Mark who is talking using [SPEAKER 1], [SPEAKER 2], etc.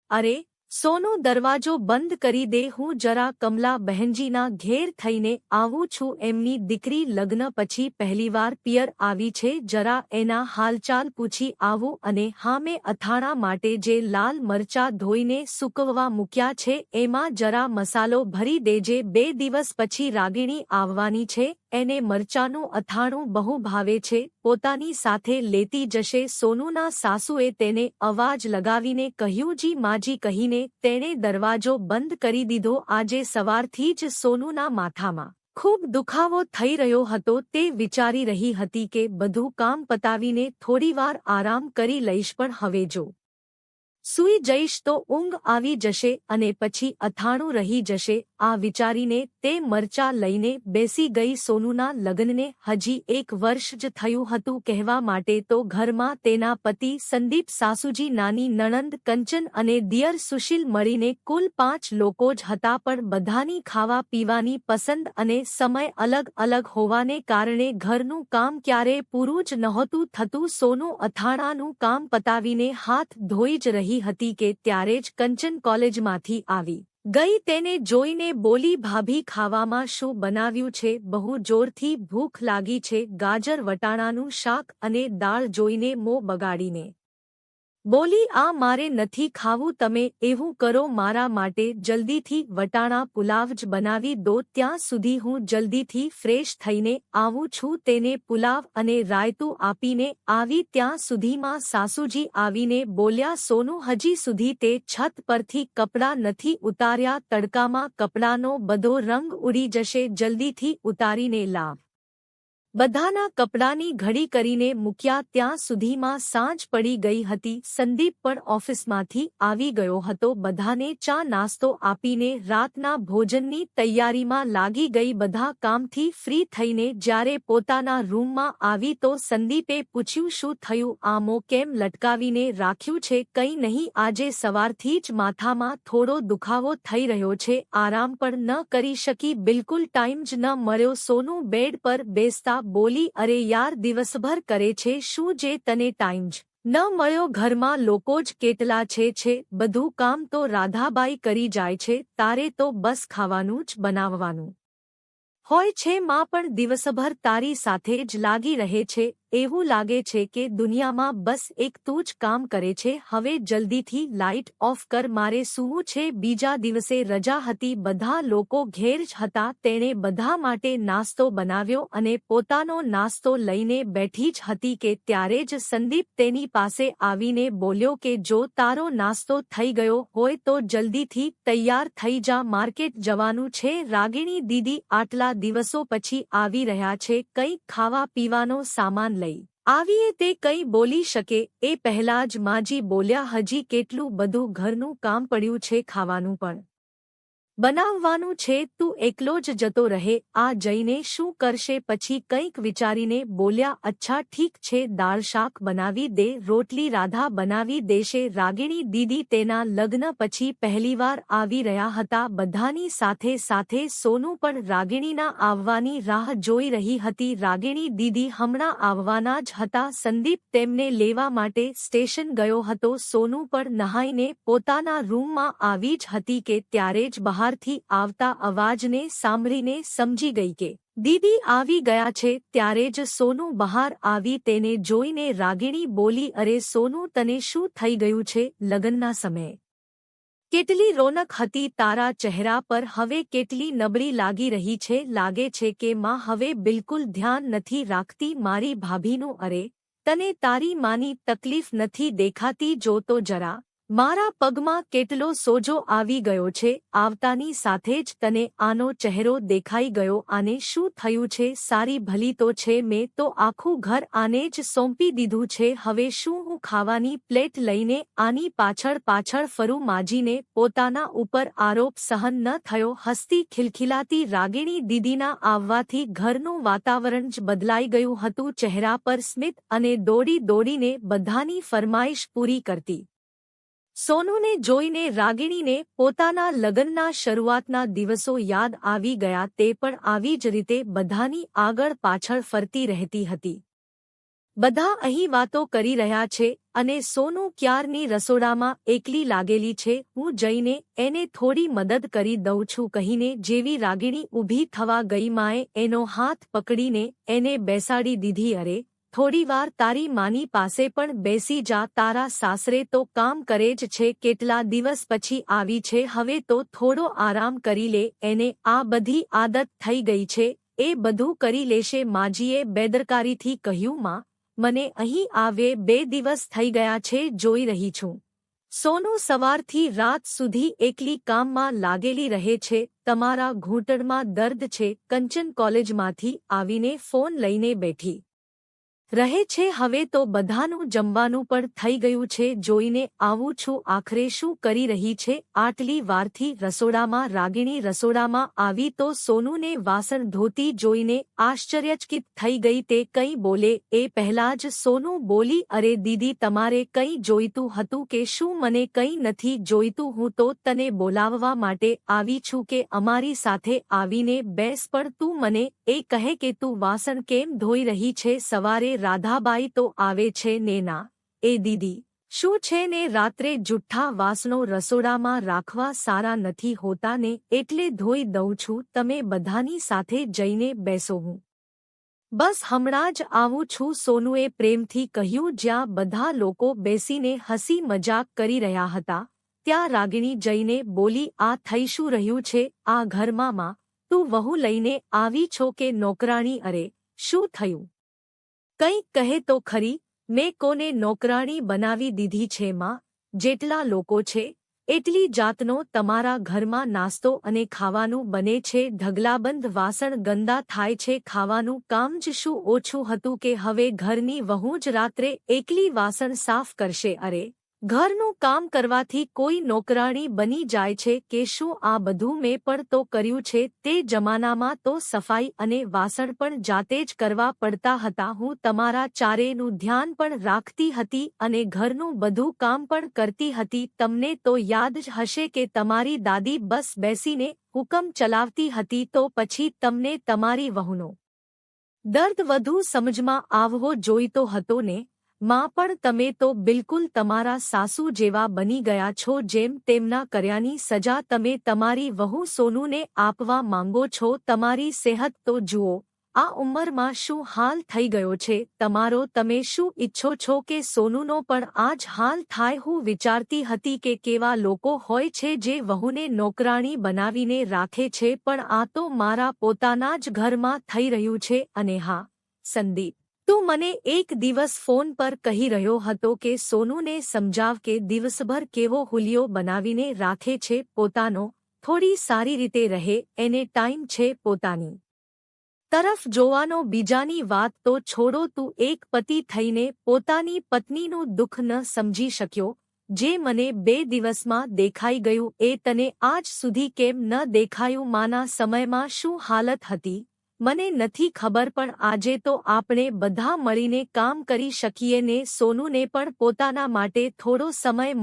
[SPEAKER 1] અરે સોનું, દરવાજો બંધ કરી દે, હું જરા કમલા બહેનજીના ઘેર થઈને આવું છું. એમની દીકરી લગ્ન પછી પહેલીવાર પિયર આવી છે, જરા એના હાલચાલ પૂછી આવું. અને હા, મેં અથાણા માટે જે લાલ મરચા ધોઈને સૂકવવા મૂક્યા છે એમાં જરા મસાલો ભરી દેજે. 2 દિવસ પછી રાગીણી આવવાની છે, એને મરચાનું અથાણું બહુ ભાવે છે, પોતાની સાથે લેતી જશે. સોનુના સાસુએ તેને અવાજ લગાવીને કહ્યું, જી માજી કહીને તેણે દરવાજો બંધ કરી દીધો. આજે સવારથી જ સોનુના માથામાં ખૂબ દુખાવો થઈ રહ્યો હતો. તે વિચારી રહી હતી કે બધું કામ પતાવીને થોડીવાર આરામ કરી લઈશ, પણ હવે જો સૂઈ જઈશ તો ઊંઘ આવી જશે અને પછી અથાણું રહી જશે. આ વિચારીને તે મરચા લઈને બેસી ગઈ. સોનુના લગ્નને હજી 1 વર્ષ જ થયું હતું કહેવા માટે તો ઘરમાં તેના પતિ સંદીપ, સાસુજી, નાની નણંદ કંચન અને દિયર સુશીલ મળીને કુલ 5 લોકો જ હતા. પણ બધાની ખાવા પીવાની પસંદ અને સમય અલગ અલગ હોવાને કારણે ઘરનું કામ ક્યારેય પૂરું જ નહોતું થતું. સોનુ અથાણાનું કામ પતાવીને હાથ ધોઈ જ રહી હતી કે ત્યારે જ કંચન કોલેજમાંથી આવી ગઈ. તેને જોઈને બોલી, ભાભી ખાવામાં શું બનાવ્યું છે? બહુ જોરથી ભૂખ લાગી છે. ગાજર વટાણાનું શાક અને દાળ જોઈને મોં બગાડીને બોલી, આ મારે નથી ખાવું. તમે એવું કરો, મારા માટે જલ્દીથી વટાણા પુલાવ જ બનાવી દો, ત્યાં સુધી હું જલ્દીથી ફ્રેશ થઈને આવું છું. તેને પુલાવ અને રાયતું આપીને આવી ત્યાં સુધીમાં સાસુજી આવીને બોલ્યા, સોનુ, હજી સુધી તે છત પરથી કપડાં નથી ઉતાર્યા. તડકામાં કપડાંનો બધો રંગ ઉડી જશે, જલ્દીથી ઉતારીને લાવ. બધાના કપડાંની ઘડી કરીને મૂક્યા ત્યાં સુધીમાં સાંજ પડી ગઈ હતી. સંદીપ પણ ઓફિસમાંથી આવી ગયો હતો. બધાને ચા નાસ્તો આપીને રાતના ભોજનની તૈયારીમાં લાગી ગઈ. બધા કામથી ફ્રી થઈને જ્યારે પોતાના રૂમમાં આવી તો સંદીપે પૂછ્યું, શું થયું? આમો કેમ લટકાવીને રાખ્યું છે? કંઈ નહીં, આજે સવારથી જ માથામાં થોડો દુખાવો થઈ રહ્યો છે, આરામ પણ ન કરી શકી, બિલકુલ ટાઈમ જ ન મળ્યો. સોનુ બેડ પર બેસતા બોલી, અરે યાર, દિવસભર કરે છે શું જે તને ટાઈમ જ ન મળ્યો? ઘરમાં લોકો જ કેટલા છે બધું કામ તો રાધાબાઈ કરી જાય છે, તારે તો બસ ખાવાનું જ બનાવવાનું હોય છે. માં પણ દિવસભર તારી સાથે જ લાગી રહે છે, એવું લાગે છે કે દુનિયામાં બસ એક તું જ કામ કરે છે. હવે જલ્દીથી લાઇટ ઓફ કર, મારે સૂવું છે. બીજા દિવસે રજા હતી, બધા લોકો ઘેર જ હતા. તેણે બધા માટે નાસ્તો બનાવ્યો અને પોતાનો નાસ્તો લઈને બેઠી જ હતી કે ત્યારે જ સંદીપ તેની પાસે આવીને બોલ્યો કે જો તારો નાસ્તો થઈ ગયો હોય તો જલ્દીથી તૈયાર થઈ જા, માર્કેટ જવાનું છે. રાગીણી દીદી આટલા દિવસો પછી આવી રહ્યા છે, કંઈક ખાવા પીવાનો સામાન લઈ આવીએ. તે કંઈ બોલી શકે એ પહેલા જ માજી બોલ્યા, હજી કેટલું બધું ઘરનું કામ પડ્યું છે, ખાવાનું પણ બનાવવાનું છે, તું એકલો જ જતો રહે, આ જઈને શું કરશે? પછી કંઈક વિચારીને બોલ્યા, અચ્છા ઠીક છે, દાળ શાક બનાવી દે, રોટલી રાધા બનાવી દેશે. રાગીણી દીદી તેના લગ્ન પછી પહેલીવાર આવી રહ્યા હતા. બધાની સાથે સાથે સોનુ પણ રાગીણીના આવવાની રાહ જોઈ રહી હતી. રાગીણી દીદી હમણાં આવવાના જ હતા. સંદીપ તેમને લેવા માટે સ્ટેશન ગયો હતો. સોનુ પણ નહાઈને પોતાના રૂમમાં આવી જ હતી કે ત્યારે જ બહાર થી આવતા અવાજને સાંભળીને સમજી ગઈ કે દીદી આવી ગયા છે. ત્યારે જ સોનુ બહાર આવી. તેને જોઈને રાગીણી બોલી, અરે સોનુ, તને શું થઈ ગયું છે? લગ્નના સમયે કેટલી રોનક હતી તારા ચહેરા પર, હવે કેટલી નબળી લાગી રહી છે. લાગે છે કે માં હવે બિલકુલ ધ્યાન નથી રાખતી મારી ભાભીનું. અરે તને તારી માની તકલીફ નથી દેખાતી? જો તો જરા, મારા પગમાં કેટલો સોજો આવી ગયો છે. આવતાની સાથે જ તને આનો ચહેરો દેખાઈ ગયો. આને શું થયું છે? સારી ભલી તો છે, મેં તો આખું ઘર આને જ સોંપી દીધું છે. હવે શું હું ખાવાની પ્લેટ લઈને આની પાછળ પાછળ ફરું? માજીને પોતાના ઉપર આરોપ સહન ન થયો. હસતી ખિલખિલાતી રાગીણી દીદીના આવવાથી ઘરનું વાતાવરણ જ બદલાઈ ગયું હતું. ચહેરા પર સ્મિત અને દોડી દોડીને બધાની ફરમાઈશ પૂરી કરતી સોનુને જોઈને રાગીણીને પોતાના લગ્નના શરૂઆતના દિવસો યાદ આવી ગયા. તે પણ આવી જ રીતે બધાની આગળ પાછળ ફરતી રહેતી હતી. બધા અહીં વાતો કરી રહ્યા છે અને સોનુ ક્યારની રસોડામાં એકલી લાગેલી છે. હું જઈને એને થોડી મદદ કરી દઉં છું કહીને જેવી રાગિણી ઊભી થવા ગઈ માએ એનો હાથ પકડીને એને બેસાડી દીધી. અરે થોડીવાર તારી માની પાસે પણ બેસી જા. તારા સાસરે તો કામ કરે જ છે, કેટલા દિવસ પછી આવી છે, હવે તો થોડો આરામ કરી લે. એને આ બધી આદત થઈ ગઈ છે, એ બધું કરી લેશે. માજીએ બેદરકારીથી કહ્યું, માં મને અહીં આવે 2 દિવસ થઈ ગયા છે, જોઈ રહી છું. સોનુ સવારથી રાત સુધી એકલી કામમાં લાગેલી રહે છે. તમારા ઘૂંટણમાં દર્દ છે? કંચન કોલેજમાંથી આવીને ફોન લઈને બેઠી રહે છે. હવે તો બધાનું જમવાનું પણ થઈ ગયું છે, જોઈને આવું છું. આખરે શું કરી રહી છે આટલી વારથી રસોડામાં? રાગિણી રસોડામાં આવી તો સોનુને વાસણ ધોતી જોઈને આશ્ચર્યચકિત થઈ ગઈ. તે કંઈ બોલે એ પહેલા જ સોનુ બોલી, અરે દીદી, તમારે કંઈ જોઈતું હતું કે શું? મને કંઈ નથી જોઈતું, હું તો તને બોલાવવા માટે આવી છું કે અમારી સાથે આવીને બેસ. પણ તું મને એ કહે કે તું વાસણ કેમ ધોઈ રહી છે? સવારે રાધાબાઈ તો આવે છે ને? ના એ દીદી શું છે ને, રાત્રે જુઠ્ઠા વાસણો રસોડામાં રાખવા સારા નથી હોતા ને, એટલે ધોઈ દઉં છું. તમે બધાની સાથે જઈને બેસો, હું બસ હમણાં જ આવું છું, સોનુએ પ્રેમથી કહ્યું. જ્યાં બધા લોકો બેસીને હસી મજાક કરી રહ્યા હતા ત્યાં રાગિણી જઈને બોલી, આ થઈ શું રહ્યું છે આ ઘરમાં? માં, તું વહુ લઈને આવી છો કે નોકરાણી? અરે શું થયું? કંઈક કહે તો ખરી. મેં કોને નોકરાણી બનાવી દીધી છે? માં, જેટલા લોકો છે એટલી જાતનો તમારા ઘરમાં નાસ્તો અને ખાવાનું બને છે, ઢગલાબંધ વાસણ ગંદા થાય છે, ખાવાનું કામ જ શું ઓછું હતું કે હવે ઘરની વહુ જ રાત્રે એકલી વાસણ સાફ કરશે? અરે ઘરનું કામ કરવાથી કોઈ નોકરાણી બની જાય છે કે શું? આ બધું મેં પણ તો કર્યું છે. તે જમાનામાં તો સફાઈ અને વાસણ પણ જાતે જ કરવા પડતા હતા. હું તમારા ચારેયનું ધ્યાન પણ રાખતી હતી અને ઘરનું બધું કામ પણ કરતી હતી. તમને તો યાદ જ હશે કે તમારી દાદી બસ બેસીને હુકમ ચલાવતી હતી, તો પછી તમને તમારી વહુનો દર્દ વધુ સમજમાં આવવો જોઈતો હતો ને? માં, પણ તમે તો બિલકુલ તમારા સાસુ જેવા બની ગયા છો. જેમ તેમના કર્યાની સજા તમે તમારી વહુ સોનુને આપવા માંગો છો. તમારી સેહત તો જુઓ, આ ઉંમરમાં શું હાલ થઈ ગયો છે તમારો? તમે શું ઈચ્છો છો કે સોનુનો પણ આ જ હાલ થાય? હું વિચારતી હતી કે કેવા લોકો હોય છે જે વહુને નોકરાણી બનાવીને રાખે છે, પણ આ તો મારા પોતાના જ ઘરમાં થઈ રહ્યું છે. અને હા સંદીપ, તું મને એક દિવસ ફોન પર કહી રહ્યો હતો કે સોનુને સમજાવ કે દિવસભર કેવો હુલિયો બનાવીને રાખે છે પોતાનો, થોડી સારી રીતે રહે, એને ટાઈમ છે પોતાની તરફ જોવાનો. બીજાની વાત તો છોડો, તું એક પતિ થઈને પોતાની પત્નીનું દુઃખ ન સમજી શક્યો. જે મને 2 દિવસમાં દેખાઈ ગયું એ તને આજ સુધી કેમ ન દેખાયું? માના સમયમાં શું હાલત હતી મને નથી ખબર, પણ આજે તો આપણે બધા મળીને કામ કરી શકીએ ને. સોનુને પણ પોતાના માટે થોડો સમય